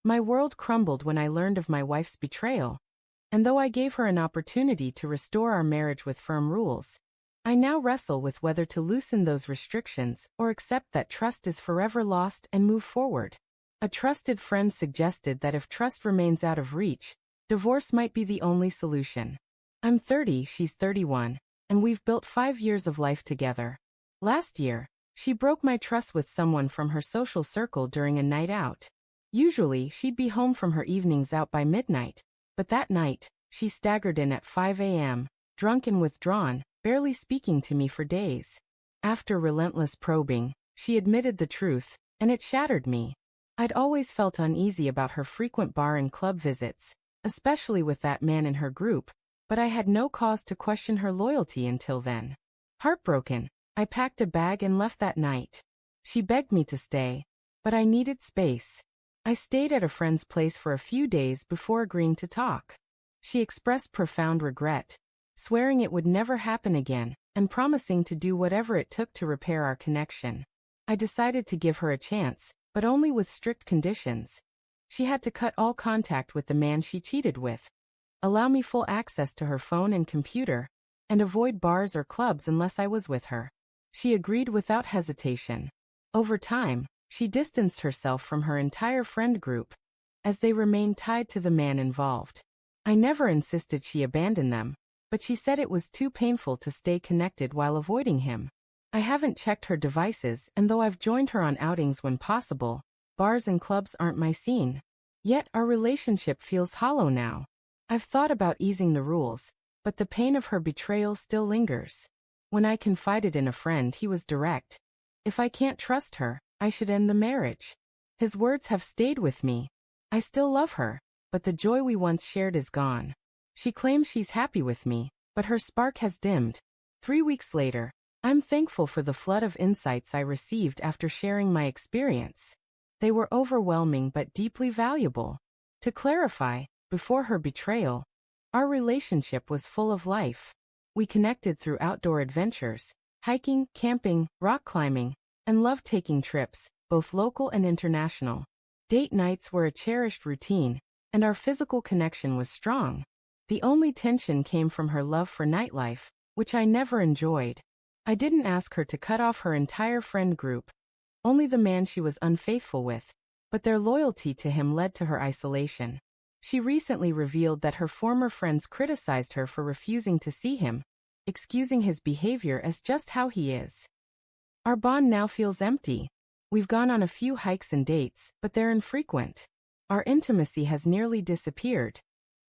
My world crumbled when I learned of my wife's betrayal. And though I gave her an opportunity to restore our marriage with firm rules, I now wrestle with whether to loosen those restrictions or accept that trust is forever lost and move forward. A trusted friend suggested that if trust remains out of reach, divorce might be the only solution. I'm 30, she's 31, and we've built 5 years of life together. Last year, she broke my trust with someone from her social circle during a night out. Usually, she'd be home from her evenings out by midnight, but that night, she staggered in at 5 a.m., drunk and withdrawn, barely speaking to me for days. After relentless probing, she admitted the truth, and it shattered me. I'd always felt uneasy about her frequent bar and club visits, especially with that man in her group, but I had no cause to question her loyalty until then. Heartbroken, I packed a bag and left that night. She begged me to stay, but I needed space. I stayed at a friend's place for a few days before agreeing to talk. She expressed profound regret, swearing it would never happen again, and promising to do whatever it took to repair our connection. I decided to give her a chance, but only with strict conditions. She had to cut all contact with the man she cheated with, allow me full access to her phone and computer, and avoid bars or clubs unless I was with her. She agreed without hesitation. Over time, she distanced herself from her entire friend group, as they remained tied to the man involved. I never insisted she abandon them, but she said it was too painful to stay connected while avoiding him. I haven't checked her devices, and though I've joined her on outings when possible, bars and clubs aren't my scene. Yet our relationship feels hollow now. I've thought about easing the rules, but the pain of her betrayal still lingers. When I confided in a friend, he was direct. If I can't trust her, I should end the marriage. His words have stayed with me. I still love her, but the joy we once shared is gone. She claims she's happy with me, but her spark has dimmed. 3 weeks later, I'm thankful for the flood of insights I received after sharing my experience. They were overwhelming but deeply valuable. To clarify, before her betrayal, our relationship was full of life. We connected through outdoor adventures, hiking, camping, rock climbing, and loved taking trips, both local and international. Date nights were a cherished routine, and our physical connection was strong. The only tension came from her love for nightlife, which I never enjoyed. I didn't ask her to cut off her entire friend group, only the man she was unfaithful with, but their loyalty to him led to her isolation. She recently revealed that her former friends criticized her for refusing to see him, excusing his behavior as just how he is. Our bond now feels empty. We've gone on a few hikes and dates, but they're infrequent. Our intimacy has nearly disappeared.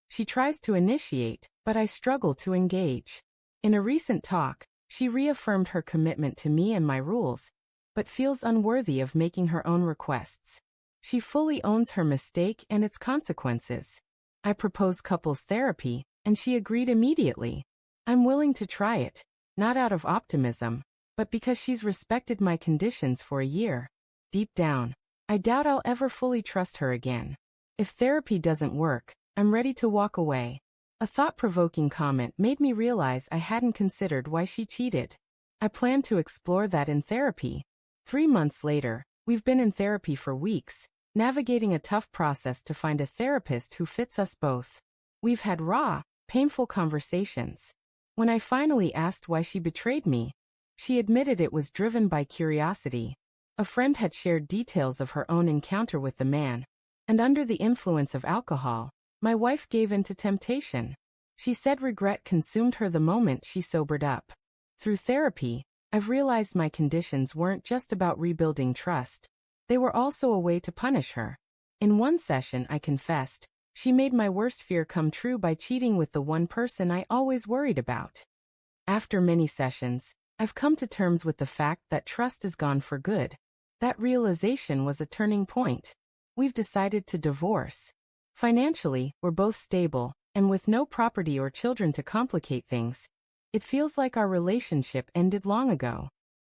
She tries to initiate, but I struggle to engage. In a recent talk, she reaffirmed her commitment to me and my rules, but feels unworthy of making her own requests. She fully owns her mistake and its consequences. I proposed couples therapy, and she agreed immediately. I'm willing to try it, not out of optimism, but because she's respected my conditions for a year. Deep down, I doubt I'll ever fully trust her again. If therapy doesn't work, I'm ready to walk away. A thought-provoking comment made me realize I hadn't considered why she cheated. I plan to explore that in therapy. 3 months later, we've been in therapy for weeks, navigating a tough process to find a therapist who fits us both. We've had raw, painful conversations. When I finally asked why she betrayed me, she admitted it was driven by curiosity. A friend had shared details of her own encounter with the man, and under the influence of alcohol, my wife gave in to temptation. She said regret consumed her the moment she sobered up. Through therapy, I've realized my conditions weren't just about rebuilding trust. They were also a way to punish her. In one session, I confessed, she made my worst fear come true by cheating with the one person I always worried about. After many sessions, I've come to terms with the fact that trust is gone for good. That realization was a turning point. We've decided to divorce. Financially, we're both stable, and with no property or children to complicate things, it feels like our relationship ended long ago.